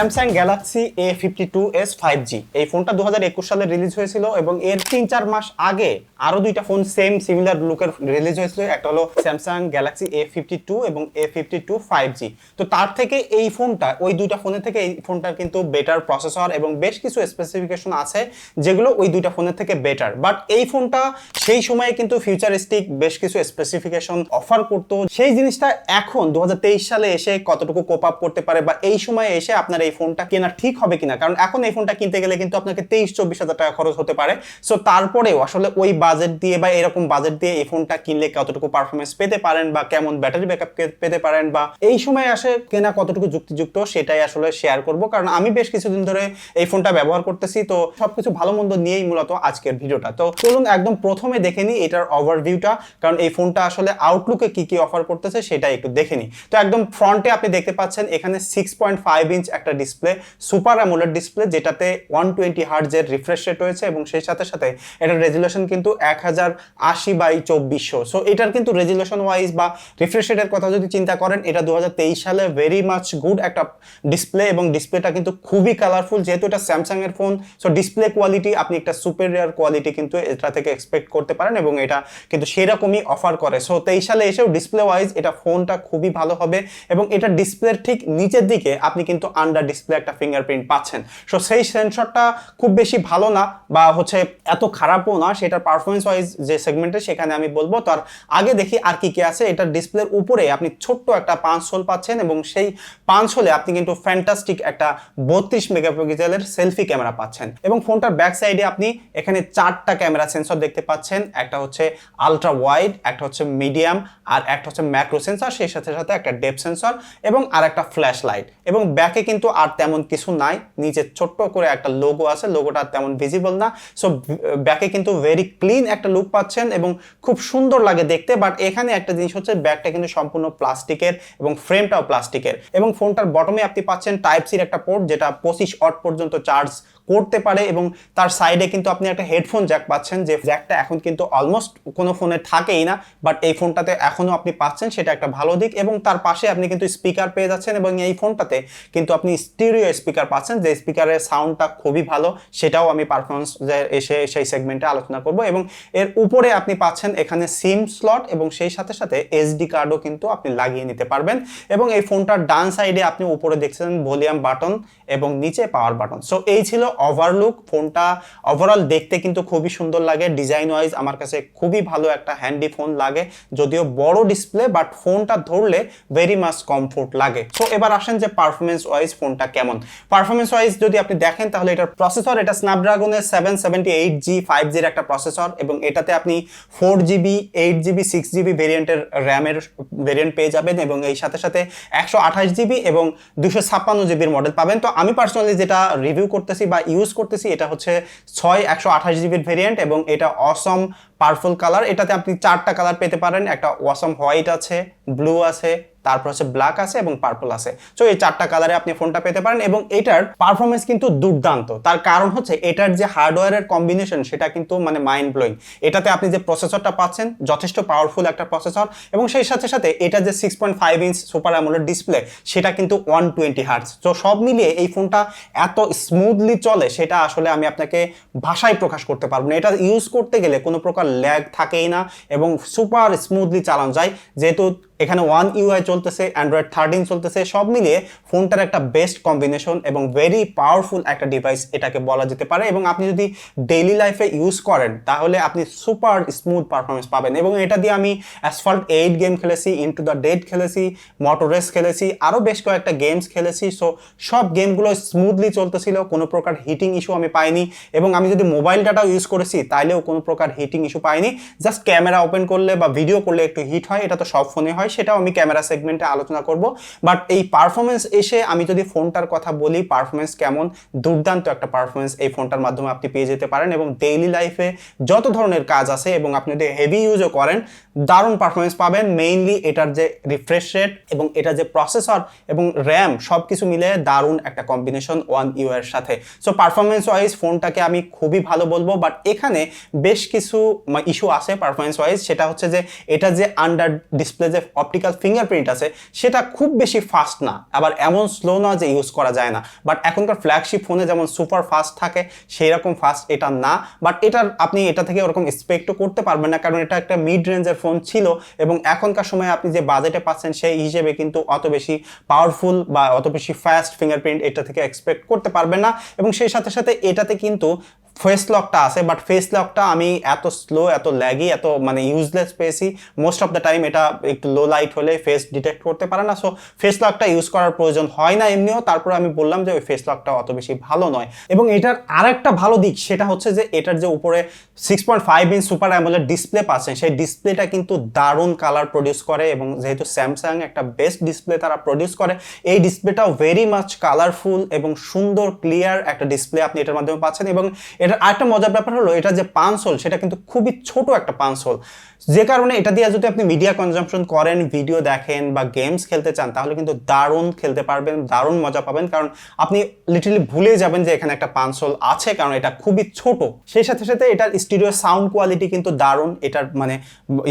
Samsung Galaxy A52s 5G এই ফোনটা 2021 সালে রিলিজ হয়েছিল এবং এর 3-4 মাস আগে আরো দুইটা ফোন সেম সিমিলার লুকের রিলিজ হয়েছিল। একটা হলো স্যামসাং গ্যালাক্সি A52 এবং A52 5G। তো তার থেকে এই ফোনটা, ওই দুইটা ফোনের থেকে এই ফোনটার কিন্তু বেটার প্রসেসর এবং বেশ কিছু স্পেসিফিকেশন আছে যেগুলো ওই দুইটা ফোনের থেকে বেটার। বাট এই ফোনটা সেই সময়ে কিন্তু ফিউচারিস্টিক বেশ কিছু স্পেসিফিকেশন অফার করতো। সেই জিনিসটা এখন 2023 সালে এসে কতটুকু কোপ আপ করতে পারে বা এই সময়ে এসে আপনার এই ফোনটা কেনা ঠিক হবে কিনা, কারণ এখন এই ফোনটা কিনতে গেলে কিন্তু আপনাকে 23-24 হাজার টাকা খরচ হতে পারে। সো তারপরেও আসলে ওই বাজেট দিয়ে বা এরকম বাজেট দিয়ে এই ফোনটা কিনলে কতটুকু পারফরমেন্স পেতে পারেন বা কেমন ব্যাটারি ব্যাকআপ পেতে পারেন বা এই সময় আসে কেনা কতটুকু যুক্তিযুক্ত, সেটাই আসলে শেয়ার করব। কারণ আমি বেশ কিছুদিন ধরে এই ফোনটা ব্যবহার করতেছি, তো সবকিছু ভালো মন্দ নিয়েই মূলত আজকের ভিডিওটা। তো চলুন একদম প্রথমে দেখে নিই এটার ওভারভিউটা, কারণ এই ফোনটা আসলে আউটলুকে কি কি অফার করতেছে সেটা একটু দেখে নিই। তো একদম ফ্রন্টে আপনি দেখতে পাচ্ছেন এখানে 6.5 ইঞ্চ একটা ডিসপ্লে, সুপার অ্যামোলেড ডিসপ্লে, যেটাতে 120 হার্টজের রিফ্রেশ রেট রয়েছে এবং সেই সাথে সাথে এটার রেজুলেশন কিন্তু 1080x2400। সো এটার কিন্তু রেজুলেশন ওয়াইজ বা রিফ্রেশ রেটের কথা যদি চিন্তা করেন, এটা 2023 সালে ভেরি মাচ গুড একটা ডিসপ্লে এবং ডিসপ্লেটা কিন্তু খুবই কালারফুল। যেহেতু এটা স্যামসাং এর ফোন, সো ডিসপ্লে কোয়ালিটি আপনি একটা সুপেরিয়র কোয়ালিটি কিন্তু এটা থেকে এক্সপেক্ট করতে পারেন এবং এটা কিন্তু সেরকমই অফার করে। সো 23 সালে এসেও ডিসপ্লে ওয়াইজ এটা ফোনটা খুবই ভালো হবে এবং এটা ডিসপ্লের ঠিক নিচের দিকে আপনি কিন্তু আন্ডার ডিসপ্লে একটা ফিঙ্গারপ্রিন্ট পাচ্ছেন। সো সেই সেন্সরটা খুব বেশি ভালো না বা হচ্ছে এত খারাপও না, সেটার পারফরমেন্স ওয়াইজ যে সেগমেন্টে সেখানে আমি বলবো। তার আগে দেখি আর কি কি আছে। এটার ডিসপ্লের উপরে আপনি ছোট্ট একটা পাঁচ হোল পাচ্ছেন এবং সেই পাঁচ হোলে আপনি কিন্তু ফ্যান্টাস্টিক একটা 32 মেগাপিক্সেলের সেলফি ক্যামেরা পাচ্ছেন এবং ফোনটার ব্যাক সাইডে আপনি এখানে 4টা ক্যামেরা সেন্সর দেখতে পাচ্ছেন। একটা হচ্ছে আলট্রা ওয়াইড, একটা হচ্ছে মিডিয়াম, আর একটা হচ্ছে ম্যাক্রো সেন্সর, সেই সাথে সাথে একটা ডেপথ সেন্সর এবং আর একটা ফ্ল্যাশ লাইট। এবং ব্যাকে কিন্তু আর তেমন কিছু নাই, নিচে ছোট্ট করে একটা লোগো আছে, লোগোটা তেমন ভিজিবল না। সো ব্যাকে কিন্তু ভেরি ক্লিন একটা লুক পাচ্ছেন এবং খুব সুন্দর লাগে দেখতে। বাট এখানে একটা জিনিস হচ্ছে ব্যাকটা কিন্তু সম্পূর্ণ প্লাস্টিকের এবং ফ্রেমটাও প্লাস্টিকের এবং ফোনটার বটমে আপনি পাচ্ছেন টাইপ সির একটা পোর্ট, যেটা 25 ওয়াট পর্যন্ত চার্জ করতে পারে এবং তার সাইডে কিন্তু আপনি একটা হেডফোন জ্যাক পাচ্ছেন, যে জ্যাকটা এখন কিন্তু অলমোস্ট কোনো ফোনে থাকেই না, বাট এই ফোনটাতে এখনো আপনি পাচ্ছেন, সেটা একটা ভালো দিক। এবং তার পাশে আপনি কিন্তু স্পিকার পেয়ে যাচ্ছেন এবং এই ফোনটাতে কিন্তু আপনি স্টিরিও স্পিকার পাচ্ছেন, যে স্পিকারের সাউন্ডটা খুবই ভালো, সেটাও আমি পারফরমেন্স এসে সেই সেগমেন্টে আলোচনা করব। এবং এর উপরে আপনি পাচ্ছেন এখানে সিম স্লট এবং সেই সাথে সাথে এসডি কার্ডও কিন্তু আপনি লাগিয়ে নিতে পারবেন। এবং এই ফোনটার ডান সাইডে আপনি উপরে দেখছেন ভলিউম বাটন এবং নিচে পাওয়ার বাটন। সো এই ছিল ওভারলুক। ফোনটা ওভারঅল দেখতে কিন্তু খুবই সুন্দর লাগে, ডিজাইন ওয়াইজ আমার কাছে খুবই ভালো একটা হ্যান্ডি ফোন লাগে, যদিও বড় ডিসপ্লে, বাট ফোনটা ধরলে ভেরি মাচ কমফোর্ট লাগে। সো এবার আসেন যে পারফরমেন্স ওয়াইজ ফোনটা কেমন। পারফরমেন্স ওয়াইজ যদি আপনি দেখেন তাহলে এটার প্রসেসর, এটা স্ন্যাপড্রাগনের 778G 5Gর একটা প্রসেসর এবং এটাতে আপনি 4GB 8GB 6GB ভেরিয়েন্টের র্যামের ভেরিয়েন্ট পেয়ে যাবেন এবং এই সাথে সাথে 128GB এবং 256GBর মডেল পাবেন। তো আমি পার্সোনালি যেটা রিভিউ করতেছি বা ইউজ করতেছি এটা হচ্ছে 128GBর ভেরিয়েন্ট এবং এটা অসম পার্পল কালার। এটাতে আপনি 4টা কালার পেতে পারেন, একটা অসম হোয়াইট আছে, ব্লু আছে, তারপর হচ্ছে ব্ল্যাক আছে এবং পার্পল আছে। সো এই 4টা কালারে আপনি ফোনটা পেতে পারেন এবং এটার পারফরমেন্স কিন্তু দুর্দান্ত। তার কারণ হচ্ছে এটার যে হার্ডওয়্যারের কম্বিনেশন সেটা কিন্তু মানে মাইন্ড ব্লোয়িং। এটাতে আপনি যে প্রসেসরটা পাচ্ছেন যথেষ্ট পাওয়ারফুল একটা প্রসেসর এবং সেই সাথে সাথে এটা যে 6.5 ইঞ্চ সুপার অ্যামোলেড ডিসপ্লে সেটা কিন্তু 120 হার্টজ। তো সব মিলিয়ে এই ফোনটা এত স্মুথলি চলে সেটা আসলে আমি আপনাকে ভাষায় প্রকাশ করতে পারবো না। এটা ইউজ করতে গেলে কোনো প্রকার ল্যাগ থাকেই না এবং সুপার স্মুথলি চালানো যায়। যেহেতু এখানে One UI চলতেছে, Android 13 চলতেছে, সব মিলিয়ে ফোনটার একটা বেস্ট কম্বিনেশন এবং ভেরি পাওয়ারফুল একটা ডিভাইস এটাকে বলা যেতে পারে। এবং আপনি যদি ডেইলি লাইফে ইউজ করেন তাহলে আপনি সুপার স্মুথ পারফরমেন্স পাবেন। এবং এটা দিয়ে আমি অ্যাসফল্ট 8 গেম খেলেছি, ইনটু দ্য ডেড খেলেছি, মোটর রেস খেলেছি, আরও বেশ কয়েকটা গেমস খেলেছি। সো সব গেমগুলো স্মুথলি চলতেছিল, কোনো প্রকার হিটিং ইস্যু আমি পাইনি। এবং আমি যদি মোবাইল ডাটাও ইউজ করেছি তাইলেও কোনো প্রকার হিটিং ইস্যু পাইনি। জাস্ট ক্যামেরা ওপেন করলে বা ভিডিও করলে একটু হিট হয়, এটা তো সব ফোনে হয়, সেটাও আমি ক্যামেরা সেগমেন্টে আলোচনা করব। বাট এই পারফরমেন্স এসে আমি যদি ফোনটার কথা বলি, পারফরমেন্স কেমন, দুর্দান্ত একটা পারফরমেন্স এই ফোনটার মাধ্যমে আপনি পেয়ে যেতে পারেন। এবং ডেইলি লাইফে যত ধরনের কাজ আছে এবং আপনি যদি হেভি ইউজও করেন দারুণ পারফরমেন্স পাবেন। মেইনলি এটার যে রিফ্রেশ রেট এবং এটা যে প্রসেসর এবং র্যাম সব কিছু মিলে দারুণ একটা কম্বিনেশন One UI এর সাথে। সো পারফরমেন্স ওয়াইজ ফোনটাকে আমি খুবই ভালো বলবো। বাট এখানে বেশ কিছু ইস্যু আছে পারফরমেন্স ওয়াইজ, সেটা হচ্ছে যে এটা যে আন্ডার ডিসপ্লে যে অপটিক্যাল ফিঙ্গারপ্রিন্ট আছে সেটা খুব বেশি ফাস্ট না, আবার এমন স্লো না যে ইউজ করা যায় না। বাট এখনকার ফ্ল্যাগশিপ ফোনে যেমন সুপার ফাস্ট থাকে সেই রকম ফাস্ট এটা না, বাট এটার আপনি এটা থেকে ওরকম এক্সপেক্টও করতে পারবেন না, কারণ এটা একটা মিড রেঞ্জের ফোন ছিল এবং এখনকার সময় আপনি যে বাজেটে পাচ্ছেন সেই হিসেবে কিন্তু অত বেশি পাওয়ারফুল বা অত বেশি ফাস্ট ফিঙ্গারপ্রিন্ট এটা থেকে এক্সপেক্ট করতে পারবেন না। এবং সেই সাথে সাথে এটাতে কিন্তু ফেস লকটা আছে, বাট ফেস লকটা আমি এত স্লো, এত ল্যাগি, এত মানে ইউজলেস পেয়েছি মোস্ট অফ দ্য টাইম। এটা একটু লো লাইট হলে ফেস ডিটেক্ট করতে পারে না, সো ফেস লকটা ইউজ করার প্রয়োজন হয় না এমনিও। তারপরে আমি বললাম যে ওই ফেস লকটা অত বেশি ভালো নয়। এবং এটার আরেকটা ভালো দিক সেটা হচ্ছে যে এটার যে উপরে 6.5 ইঞ্চ সুপার অ্যামোলেড ডিসপ্লে পাচ্ছেন সেই ডিসপ্লেটা কিন্তু দারুণ কালার প্রডিউস করে, এবং যেহেতু স্যামসাং একটা বেস্ট ডিসপ্লে তারা প্রডিউস করে, এই ডিসপ্লেটাও ভেরি মাচ কালারফুল এবং সুন্দর ক্লিয়ার একটা ডিসপ্লে আপনি এটার মাধ্যমে পাচ্ছেন। এবং এটার আরেকটা মজার ব্যাপার হলো এটা যে পাঞ্চ হোল সেটা কিন্তু খুবই ছোট একটা পাঞ্চ হোল, যে কারণে এটা দিয়ে যদি আপনি মিডিয়া কনজাম্পশন করেন, ভিডিও দেখেন বা গেমস খেলতে চান তাহলে কিন্তু দারুণ খেলতে পারবেন, দারুণ মজা পাবেন, কারণ আপনি লিটারালি ভুলে যাবেন যে এখানে একটা পাঞ্চ হোল আছে, কারণ এটা খুবই ছোট। সেই সাথে সাথে এটার স্টুডিও সাউন্ড কোয়ালিটি কিন্তু দারুণ, এটার মানে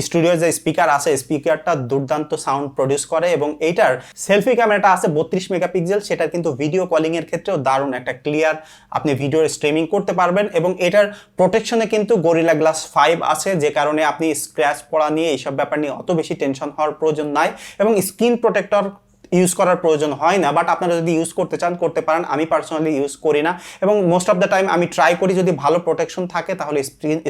স্টুডিওর যে স্পিকার আছে স্পিকারটা দুর্দান্ত সাউন্ড প্রডিউস করে। এবং এইটার সেলফি ক্যামেরাটা আছে 32 মেগাপিক্সেল, সেটা কিন্তু ভিডিও কলিং এর ক্ষেত্রেও দারুণ একটা ক্লিয়ার আপনি ভিডিও স্ট্রিমিং করতে পারবেন। এবং এটার প্রোটেকশনে কিন্তু গরিলা গ্লাস 5 আছে, যে কারণে আপনি স্ক্র্যাচ পড়া নিয়ে এইসব ব্যাপার নিয়ে অত বেশি টেনশন হওয়ার প্রয়োজন নাই, এবং স্ক্রিন প্রোটেক্টর ইউজ করার প্রয়োজন হয় না। বাট আপনারা যদি ইউজ করতে চান করতে পারেন, আমি পার্সোনালি ইউজ করি না, এবং মোস্ট অফ দ্য টাইম আমি ট্রাই করি যদি ভালো প্রোটেকশন থাকে তাহলে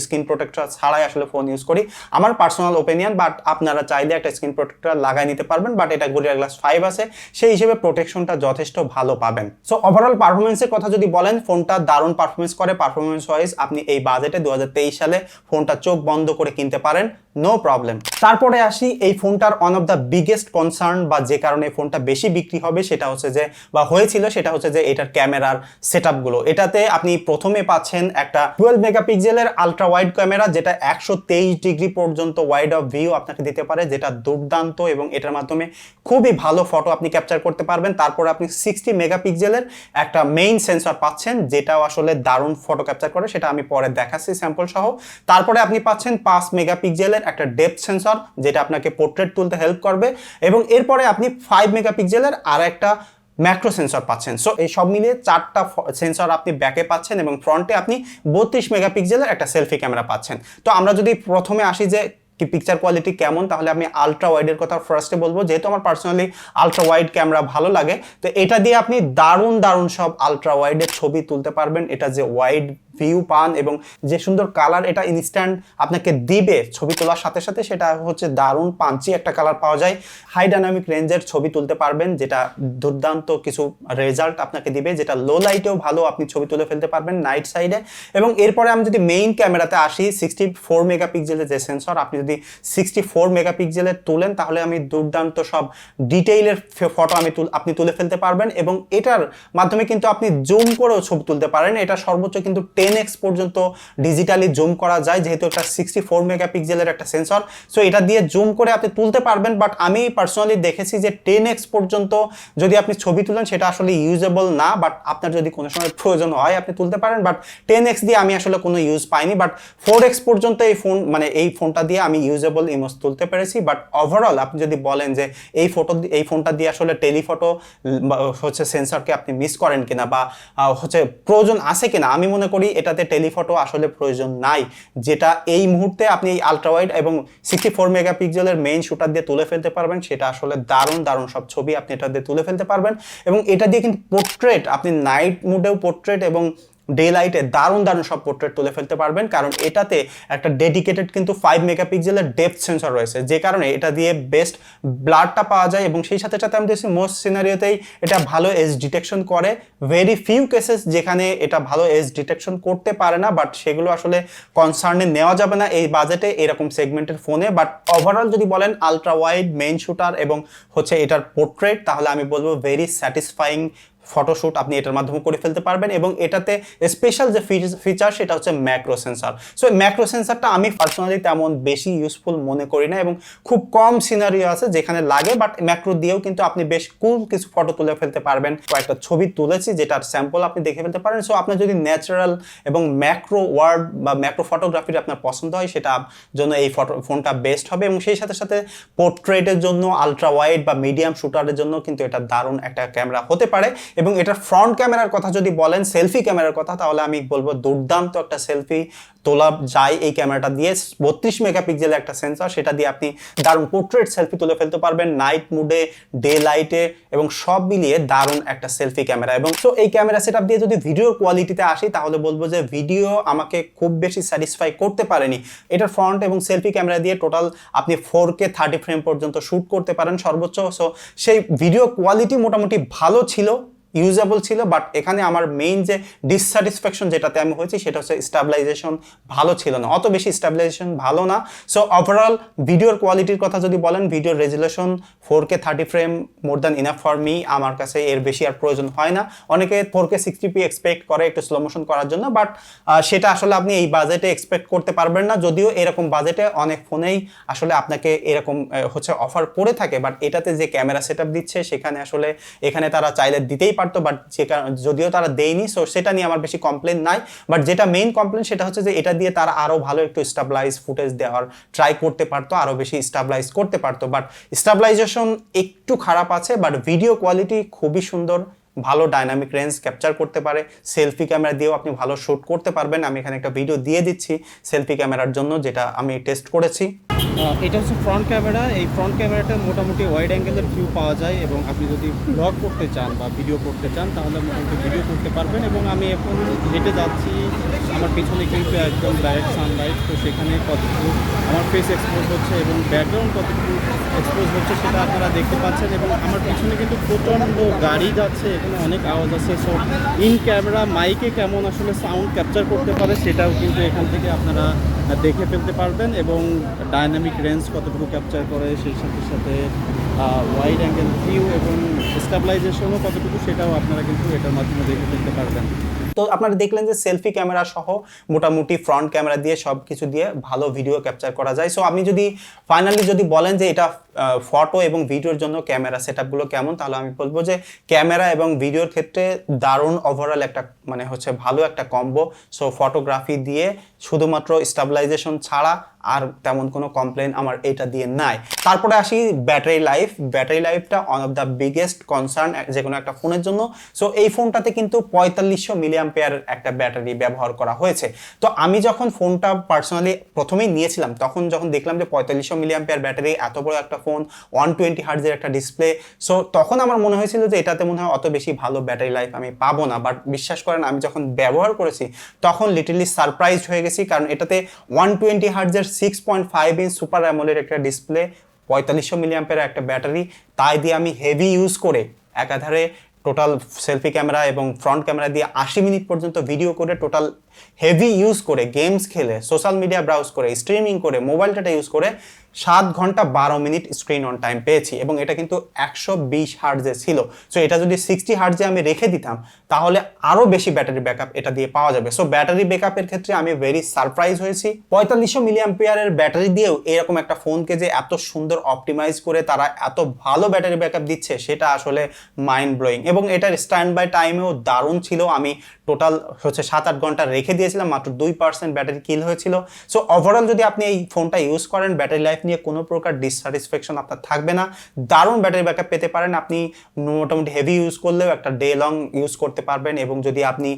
স্ক্রিন প্রোটেক্টর ছাড়াই আসলে ফোন ইউজ করি, আমার পার্সোনাল ওপিনিয়ন। বাট আপনারা চাইলে একটা স্ক্রিন প্রোটেক্টর লাগাই নিতে পারবেন, বাট এটা গরিলা গ্লাস 5 আছে সেই হিসেবে প্রোটেকশনটা যথেষ্ট ভালো পাবেন। সো ওভারঅল পারফরমেন্সের কথা যদি বলেন, ফোনটা দারুণ পারফরমেন্স করে। পারফরমেন্স ওয়াইজ আপনি এই বাজেটে 2023 সালে ফোনটা চোখ বন্ধ করে কিনতে পারেন, নো প্রবলেম। তারপরে আসি এই ফোনটার one of the biggest concern বা যে কারণে ফোনটা বেশি বিক্রি হবে সেটা হচ্ছে যে বা হয়েছিল সেটা হচ্ছে যে এটার ক্যামেরার সেটআপগুলো। এটাতে আপনি প্রথমে পাচ্ছেন একটা 12 মেগাপিক্সেলের আলট্রা ওয়াইড ক্যামেরা, যেটা 123 ডিগ্রি পর্যন্ত ওয়াইড অফ ভিউ আপনাকে দিতে পারে, যেটা দুর্দান্ত, এবং এটার মাধ্যমে খুবই ভালো ফটো আপনি ক্যাপচার করতে পারবেন। তারপরে আপনি 60 মেগাপিক্সেলের একটা মেইন সেন্সর পাচ্ছেন, যেটাও আসলে দারুণ ফটো ক্যাপচার করে, সেটা আমি পরে দেখাচ্ছি স্যাম্পল সহ। তারপরে আপনি পাচ্ছেন 5 মেগাপিক্সেলের একটা ডেপথ সেন্সর, যেটা আপনাকে পোর্ট্রেট তুলতে হেল্প করবে, এবং এরপরে আপনি 5 মেগাপিক্সেলের আর একটা ম্যাক্রো সেন্সর পাচ্ছেন। সো এই সব মিলিয়ে 4টা সেন্সর আপনি ব্যাকে পাচ্ছেন, এবং ফ্রন্টে আপনি 32 মেগাপিক্সেলের একটা সেলফি ক্যামেরা পাচ্ছেন। তো আমরা যদি প্রথমে আসি যে কি পিকচার কোয়ালিটি কেমন, তাহলে আমি আলট্রা ওয়াইডের কথা ফার্স্টে বলবো, যেহেতু আমার পার্সোনালি আলট্রা ওয়াইড ক্যামেরা ভালো লাগে। তো এটা দিয়ে আপনি দারুণ দারুণ সব আলট্রা ওয়াইডের ছবি তুলতে পারবেন। এটা যে ওয়াইড ভিউ পান এবং যে সুন্দর কালার এটা ইনস্ট্যান্ট আপনাকে দিবে ছবি তোলার সাথে সাথে, সেটা হচ্ছে দারুণ পাঞ্চি একটা কালার পাওয়া যায়। হাই ডাইনামিক রেঞ্জের ছবি তুলতে পারবেন, যেটা দুর্দান্ত কিছু রেজাল্ট আপনাকে দিবে, যেটা লো লাইটেও ভালো আপনি ছবি তুলে ফেলতে পারবেন নাইট সাইডে। এবং এরপরে আমি যদি মেইন ক্যামেরাতে আসি, 64 মেগাপিক্সেলের যে সেন্সর, আপনি যদি 64 মেগাপিক্সেলের তোলেন তাহলে আমি দুর্দান্ত সব ডিটেইলের ফটো আপনি তুলে ফেলতে পারবেন। এবং এটার মাধ্যমে কিন্তু আপনি জুম করেও ছবি তুলতে পারেন। এটা সর্বোচ্চ কিন্তু 10x পর্যন্ত ডিজিটালি জুম করা যায়, যেহেতু একটা 64 মেগাপিক্সেলের একটা সেন্সর। সো এটা দিয়ে জুম করে আপনি তুলতে পারবেন। বাট আমি পার্সোনালি দেখেছি যে 10x পর্যন্ত যদি আপনি ছবি তুলেন সেটা আসলে ইউজেবল না, বাট আপনার যদি কোনো সময় প্রয়োজন হয় আপনি তুলতে পারেন। বাট 10x দিয়ে আমি আসলে কোনো ইউজ পাইনি, বাট 4x পর্যন্ত এই ফোনটা দিয়ে আমি ইউজেবল ইমেজ তুলতে পেরেছি। বাট ওভারঅল আপনি যদি বলেন যে এই ফোনটা দিয়ে আসলে টেলিফটো হচ্ছে সেন্সরকে আপনি মিস করেন কিনা বা হচ্ছে প্রয়োজন আছে কিনা, আমি মনে করি এটাতে টেলিফটো আসলে প্রয়োজন নাই। যেটা এই মুহূর্তে আপনি এই আলট্রা ওয়াইড এবং 64 মেগাপিক্সেলের মেইন শুটার দিয়ে তুলে ফেলতে পারবেন, সেটা আসলে দারুণ দারুণ সব ছবি আপনি এটা দিয়ে তুলে ফেলতে পারবেন। এবং এটা দিয়ে কিন্তু পোর্ট্রেট আপনি নাইট মুডেও পোর্ট্রেট এবং ডে লাইটে দারুণ দারুণ সব পোর্ট্রেট তুলে ফেলতে পারবেন, কারণ এটাতে একটা ডেডিকেটেড কিন্তু 5 মেগাপিক্সেলের ডেপথ সেন্সর রয়েছে, যে কারণে এটা দিয়ে বেস্ট ব্লারটা পাওয়া যায়। এবং সেই সাথে সাথে আমি দেখছি মোস্ট সিনারিওতেই এটা ভালো এজ ডিটেকশন করে। ভেরি ফিউ কেসেস যেখানে এটা ভালো এজ ডিটেকশন করতে পারে না, বাট সেগুলো আসলে কনসার্নে নেওয়া যাবে না এই বাজেটে এরকম সেগমেন্টের ফোনে। বাট ওভারঅল যদি বলেন আলট্রা ওয়াইড, মেইন শুটার এবং হচ্ছে এটার পোর্ট্রেট, তাহলে আমি বলবো ভেরি স্যাটিসফাইং ফটোশ্যুট আপনি এটার মাধ্যমে করে ফেলতে পারবেন। এবং এটাতে স্পেশাল যে ফিচার সেটা হচ্ছে ম্যাক্রো সেন্সর। সো ম্যাক্রো সেন্সরটা আমি পার্সোনালি তেমন বেশি ইউজফুল মনে করি না, এবং খুব কম সিনারিও আছে যেখানে লাগে, বাট ম্যাক্রো দিয়েও কিন্তু আপনি বেশ কুল কিছু ফটো তুলে ফেলতে পারবেন। কয়েকটা ছবি তুলেছি যেটার স্যাম্পল আপনি দেখে ফেলতে পারেন। সো আপনার যদি ন্যাচারাল এবং ম্যাক্রো ওয়ার্ড বা ম্যাক্রো ফটোগ্রাফির আপনার পছন্দ হয়, সেটা জন্য এই ফোনটা বেস্ট হবে। এবং সেই সাথে সাথে পোর্ট্রেটের জন্য, আলট্রা ওয়াইড বা মিডিয়াম শুটারের জন্য কিন্তু এটা দারুণ একটা ক্যামেরা হতে পারে। এবং এটার ফ্রন্ট ক্যামেরার কথা যদি বলেন, সেলফি ক্যামেরার কথা, তাহলে আমি বলবো দুর্দান্ত একটা সেলফি তোলা যায় এই ক্যামেরাটা দিয়ে। 32 মেগাপিক্সেলের একটা সেন্সর, সেটা দিয়ে আপনি দারুণ পোর্ট্রেট সেলফি তুলে ফেলতে পারবেন, নাইট মুডে, ডে লাইটে, এবং সব মিলিয়ে দারুণ একটা সেলফি ক্যামেরা। এবং তো এই ক্যামেরা সেটআপ দিয়ে যদি ভিডিওর কোয়ালিটিতে আসি, তাহলে বলবো যে ভিডিও আমাকে খুব বেশি স্যাটিসফাই করতে পারেনি। এটার ফ্রন্ট এবং সেলফি ক্যামেরা দিয়ে টোটাল আপনি 4K 30 ফ্রেম পর্যন্ত শ্যুট করতে পারেন সর্বোচ্চ। সো সেই ভিডিও কোয়ালিটি মোটামুটি ভালো ছিল, ইউজেবল ছিল। বাট এখানে আমার মেইন যে ডিসস্যাটিসফ্যাকশন যেটাতে আমি হয়েছি, সেটা হচ্ছে স্টেবিলাইজেশন ভালো ছিল না, অত বেশি স্টেবিলাইজেশন ভালো না। সো ওভারঅল ভিডিওর কোয়ালিটির কথা যদি বলেন, ভিডিওর resolution 4K 30 frame more than enough for me. আমার কাছে এর বেশি আর প্রয়োজন হয় না। অনেকে 4K 60p এক্সপেক্ট করে একটু স্লো মোশন করার জন্য, বাট সেটা আসলে আপনি এই বাজেটে এক্সপেক্ট করতে পারবেন না। যদিও এরকম বাজেটে অনেক ফোনেই আসলে আপনাকে এরকম হচ্ছে অফার করে থাকে, বাট এটাতে যে ক্যামেরা সেটআপ দিচ্ছে, সেখানে আসলে এখানে তারা চাইলে দিতেই পারতো, বাট যদিও তারা দেয়নি। সো সেটা নিয়ে আমার বেশি কমপ্লেন নাই। বাট যেটা মেইন কমপ্লেন, সেটা হচ্ছে যে এটা দিয়ে তারা আরো ভালো একটু স্টেবিলাইজ ফুটেজ দেওয়ার ট্রাই করতে পারতো, আরো বেশি স্টেবিলাইজ করতে পারতো। বাট স্টেবিলাইজেশন একটু খারাপ আছে, বাট ভিডিও কোয়ালিটি খুবই সুন্দর, ভালো ডাইনামিক রেঞ্জ ক্যাপচার করতে পারে। সেলফি ক্যামেরা দিয়েও আপনি ভালো শ্যুট করতে পারবেন। আমি এখানে একটা ভিডিও দিয়ে দিচ্ছি সেলফি ক্যামেরার জন্য, যেটা আমি টেস্ট করেছি। এটা হচ্ছে ফ্রন্ট ক্যামেরা। এই ফ্রন্ট ক্যামেরাটা মোটামুটি ওয়াইড অ্যাঙ্গেলের ভিউ পাওয়া যায়, এবং আপনি যদি ব্লগ করতে চান বা ভিডিও করতে চান, তাহলে মোটামুটি ভিডিও করতে পারবেন। এবং আমি এখন হেঁটে যাচ্ছি, আমার পিছনে কিন্তু একদম ডাইরেক্ট সানলাইট, তো সেখানে কতটুকু আমার ফেস এক্সপোজ হচ্ছে এবং ব্যাকগ্রাউন্ড কতটুকু এক্সপোজ হচ্ছে সেটা আপনারা দেখতে পাচ্ছেন। এবং আমার পিছনে কিন্তু প্রচণ্ড গাড়ি যাচ্ছে, এখানে অনেক আওয়াজ আছে। সো ইন ক্যামেরা মাইকে কেমন আসলে সাউন্ড ক্যাপচার করতে পারে, সেটাও কিন্তু এখান থেকে আপনারা দেখে ফেলতে পারবেন। এবং ডাইনামিক রেঞ্জ কতটুকু ক্যাপচার করে, সেই সাথে সাথে ওয়াইড অ্যাঙ্গেল ভিউ এবং স্টেবিলাইজেশনও কতটুকু, সেটাও আপনারা কিন্তু এটার মাধ্যমে দেখে ফেলতে পারবেন। তো আপনারা দেখলেন যে সেলফি ক্যামেরা সহ মোটামুটি ফ্রন্ট ক্যামেরা দিয়ে সব কিছু দিয়ে ভালো ভিডিও ক্যাপচার করা যায়। সো আপনি যদি ফাইনালি যদি বলেন যে এটা ফটো এবং ভিডিওর জন্য ক্যামেরা সেটআপগুলো কেমন, তাহলে আমি বলবো যে ক্যামেরা এবং ভিডিওর ক্ষেত্রে দারুণ ওভারঅল একটা মানে হচ্ছে ভালো একটা কম্বো। সো ফটোগ্রাফি দিয়ে শুধুমাত্র স্টেবিলাইজেশন ছাড়া আর তেমন কোনো কমপ্লেন আমার এটা দিয়ে নাই। তারপরে আসি ব্যাটারি লাইফ। ব্যাটারি লাইফটা one of the biggest concern যে কোনো একটা ফোনের জন্য। সো এই ফোনটাতে কিন্তু 4500 মিলিঅ্যাম্পিয়ার একটা ব্যাটারি ব্যবহার করা হয়েছে। তো আমি যখন ফোনটা পার্সোনালি প্রথমেই নিয়েছিলাম, তখন যখন দেখলাম যে 4500 মিলিঅ্যাম্পিয়ার ব্যাটারি, এত বড় একটা ফোন, 120 হার্টজের একটা ডিসপ্লে, সো তখন আমার মনে হয়েছিল যে এটাতে মনে হয় অত বেশি ভালো ব্যাটারি লাইফ আমি পাবো না। বাট বিশ্বাস করেন, আমি যখন ব্যবহার করেছি তখন লিটারলি সারপ্রাইজড হয়ে গেছি, কারণ এটাতে 120 হার্টজের 6.5 ইঞ্চ সুপার অ্যামোলেড একটা ডিসপ্লে, 4500 মিলিঅ্যাম্পিয়ার একটা ব্যাটারি, তাই দিয়ে আমি হেভি ইউজ করে একাধারে টোটাল সেলফি ক্যামেরা এবং ফ্রন্ট ক্যামেরা দিয়ে 80 মিনিট পর্যন্ত ভিডিও করে, টোটাল হেভি ইউজ করে, গেমস খেলে, সোশ্যাল মিডিয়া ব্রাউজ করে, স্ট্রিমিং করে, মোবাইল ডাটা ইউজ করে 7 ঘন্টা 12 মিনিট স্ক্রিন অন টাইম পেয়েছি। এবং এটা কিন্তু 120 হার্টজে ছিল। সো এটা যদি 60 হার্টজে আমি রেখে দিতাম, তাহলে আরও বেশি ব্যাটারি ব্যাকআপ এটা দিয়ে পাওয়া যাবে। সো ব্যাটারি ব্যাকআপের ক্ষেত্রে আমি ভেরি সারপ্রাইজ হয়েছি। 4500 মিলিঅ্যাম্পিয়ারের ব্যাটারি দিয়েও এরকম একটা ফোনকে যে এত সুন্দর অপটিমাইজ করে তারা এত ভালো ব্যাটারি ব্যাকআপ দিচ্ছে, সেটা আসলে মাইন্ড ব্লোয়িং। এবং এটার স্ট্যান্ড বাই টাইমেও দারুণ ছিল। আমি টোটাল হচ্ছে 7-8 ঘন্টা রেখে দিয়েছিলাম, মাত্র 2% ব্যাটারি কিল হয়েছিল। সো ওভারঅল যদি আপনি এই ফোনটা ইউজ করেন, ব্যাটারি লাইফ নিয়ে কোনো প্রকার ডিসস্যাটিসফ্যাকশন আপনার থাকবে না। দারুণ ব্যাটারি ব্যাকআপ পেতে পারেন। আপনি মোটামুটি হেভি ইউজ করলেও একটা ডে লং ইউজ করতে পারবেন। এবং যদি আপনি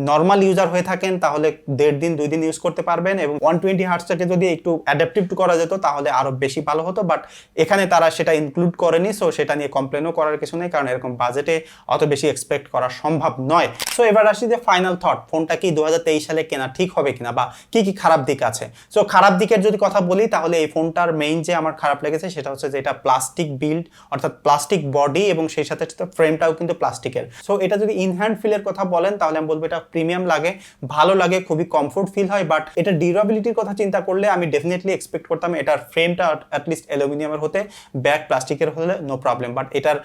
নর্মাল ইউজার হয়ে থাকেন, তাহলে 1.5 দিন 2 দিন ইউজ করতে পারবেন। এবং 120 হার্টজটাকে যদি একটু অ্যাডাপটিভ করা যেত, তাহলে আরও বেশি ভালো হতো। বাট এখানে তারা সেটা ইনক্লুড করেনি। সো সেটা নিয়ে কমপ্লেনও করার কিছু নেই, কারণ এরকম বাজেটে অত বেশি এক্সপেক্ট করা সম্ভব নয়। সো এবার আসি যে ফাইনাল থট, ফোনটা কি 2023 সালে কেনা ঠিক হবে কিনা বা কি কি খারাপ দিক আছে। সো খারাপ দিকের যদি কথা বলি তাহলে এই ফোনটার মেইন যে আমার খারাপ লেগেছে সেটা হচ্ছে যে এটা প্লাস্টিক বিল্ড, অর্থাৎ প্লাস্টিক বডি এবং সেই সাথে ফ্রেমটাও কিন্তু প্লাস্টিকের। সো এটা যদি ইন হ্যান্ড ফিলের কথা বলেন তাহলে আমি বলবো এটা প্রিমিয়াম লাগে, ভালো লাগে, খুবই কমফোর্ট ফিল হয়। বাট এটা ডিউরেবিলিটির কথা চিন্তা করলে আমি ডেফিনেটলি এক্সপেক্ট করতাম এটার ফ্রেমটা অ্যাটলিস্ট অ্যালুমিনিয়ামের হতে, ব্যাক প্লাস্টিকের হলে নো প্রবলেম। বাট এটার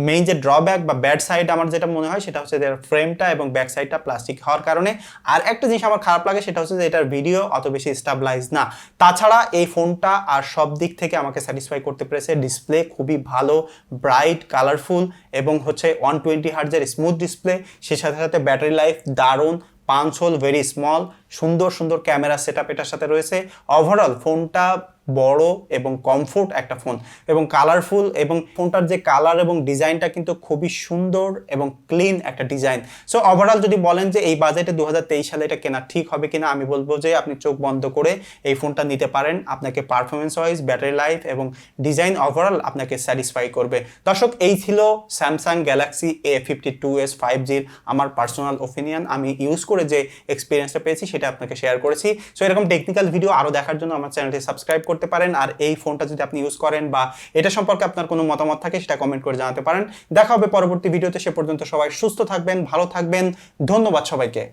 মেইন যে ড্রব্যাক বা ব্যাড সাইড আমার যেটা মনে হয় সেটা হচ্ছে যে ফ্রেমটা এবং ব্যাক সাইডটা প্লাস্টিক হওয়ার কারণে। আর একটা জিনিস আমার খারাপ লাগে সেটা হচ্ছে যে এটার ভিডিও অত বেশি স্টাবলাইজ না। তাছাড়া এই ফোনটা আর সব দিক থেকে আমাকে স্যাটিসফাই করতে পেরেছে। ডিসপ্লে খুবই ভালো, ব্রাইট, কালারফুল এবং হচ্ছে 120 হার্টজের স্মুথ ডিসপ্লে, সে সাথে সাথে ব্যাটারি লাইফ দারুণ, পাঞ্চ হোল ভেরি স্মল, সুন্দর সুন্দর ক্যামেরা সেটআপ এটার সাথে রয়েছে। ওভারঅল ফোনটা বড় এবং কমফোর্ট একটা ফোন এবং কালারফুল, এবং ফোনটার যে কালার এবং ডিজাইনটা কিন্তু খুবই সুন্দর এবং ক্লিন একটা ডিজাইন। সো ওভারঅল যদি বলেন যে এই বাজেটে 2023 সালে এটা কেনা ঠিক হবে কিনা, আমি বলবো যে আপনি চোখ বন্ধ করে এই ফোনটা নিতে পারেন। আপনাকে পারফরমেন্স ওয়াইজ, ব্যাটারি লাইফ এবং ডিজাইন ওভারঅল আপনাকে স্যাটিসফাই করবে। দর্শক, এই ছিল স্যামসাং গ্যালাক্সি A52s 5Gর আমার পার্সোনাল ওপিনিয়ন। আমি ইউজ করে যে এক্সপিরিয়েন্সটা পেয়েছি সেটা আপনাকে শেয়ার করেছি। সো এরকম টেকনিক্যাল ভিডিও আরও দেখার জন্য আমার চ্যানেলটি সাবস্ক্রাইব করতে পারেন। আর এই ফোনটা যদি আপনি ইউজ করেন বা এটা সম্পর্কে আপনার কোনো মতামত থাকে সেটা কমেন্ট করে জানাতে পারেন। দেখা হবে পরবর্তী ভিডিওতে। সে পর্যন্ত সবাই সুস্থ থাকবেন, ভালো থাকবেন। ধন্যবাদ সবাইকে।